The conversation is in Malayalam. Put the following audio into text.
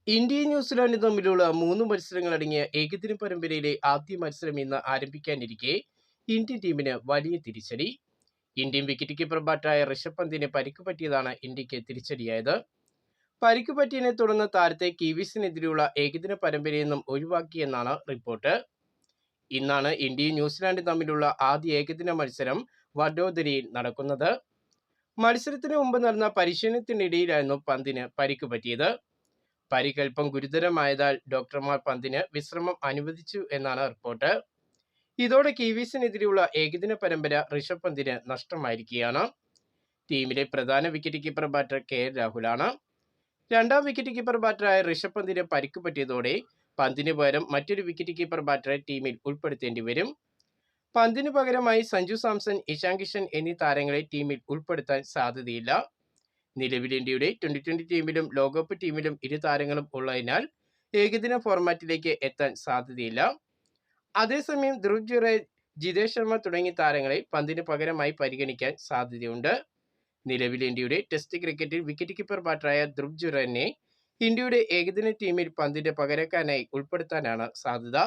ഇന്ത്യയും ന്യൂസിലാൻഡും തമ്മിലുള്ള 3 മത്സരങ്ങളടങ്ങിയ ഏകദിന പരമ്പരയിലെ ആദ്യ മത്സരം ഇന്ന് ആരംഭിക്കാനിരിക്കെ ഇന്ത്യൻ ടീമിന് വലിയ തിരിച്ചടി. ഇന്ത്യൻ വിക്കറ്റ് കീപ്പർ ബാറ്ററായ ഋഷഭ് പന്തിന് പരിക്ക് പറ്റിയതാണ് ഇന്ത്യക്ക് തിരിച്ചടിയായത്. പരിക്ക് പറ്റിയതിനെ തുടർന്ന് താരത്തെ കിവീസിനെതിരെയുള്ള ഏകദിന പരമ്പരയിൽ നിന്നും ഒഴിവാക്കിയെന്നാണ് റിപ്പോർട്ട്. ഇന്നാണ് ഇന്ത്യയും ന്യൂസിലാൻഡും തമ്മിലുള്ള ആദ്യ ഏകദിന മത്സരം വഡോദരയിൽ നടക്കുന്നത്. മത്സരത്തിന് മുമ്പ് നടന്ന പരിശീലനത്തിനിടയിലായിരുന്നു പന്തിന് പരിക്ക് പറ്റിയത്. പരിക്കൽപ്പം ഗുരുതരമായതാൽ ഡോക്ടർമാർ പന്തിന് വിശ്രമം അനുവദിച്ചു എന്നാണ് റിപ്പോർട്ട്. ഇതോടെ കിവീസിനെതിരെയുള്ള ഏകദിന പരമ്പര ഋഷഭ് പന്തിന് നഷ്ടമായിരിക്കുകയാണ്. ടീമിലെ പ്രധാന വിക്കറ്റ് കീപ്പർ ബാറ്റർ KL രാഹുലാണ്. രണ്ടാം വിക്കറ്റ് കീപ്പർ ബാറ്ററായ ഋഷഭ് പന്തിന് പരിക്ക് പറ്റിയതോടെ പന്തിന് പകരം മറ്റൊരു വിക്കറ്റ് കീപ്പർ ബാറ്ററെ ടീമിൽ ഉൾപ്പെടുത്തേണ്ടി വരും. പന്തിന് പകരമായി സഞ്ജു സാംസൺ, ഇഷാൻ കിഷൻ എന്നീ താരങ്ങളെ ടീമിൽ ഉൾപ്പെടുത്താൻ സാധ്യതയില്ല. നിലവിൽ ഇന്ത്യയുടെ ട്വന്റി ടീമിലും ലോകകപ്പ് ടീമിലും ഇരു താരങ്ങളും ഉള്ളതിനാൽ ഏകദിന ഫോർമാറ്റിലേക്ക് എത്താൻ സാധ്യതയില്ല. അതേസമയം ധ്രുവ് ജുറേൽ, ജിതേഷ് ശർമ്മ തുടങ്ങിയ താരങ്ങളെ പന്തിന് പകരമായി പരിഗണിക്കാൻ സാധ്യതയുണ്ട്. നിലവിൽ ഇന്ത്യയുടെ ടെസ്റ്റ് ക്രിക്കറ്റിൽ വിക്കറ്റ് കീപ്പർ ബാറ്ററായ ധ്രുവ് ജുറേലിനെ ഇന്ത്യയുടെ ഏകദിന ടീമിൽ പന്തിന്റെ പകരക്കാരനായി ഉൾപ്പെടുത്താനാണ് സാധ്യത.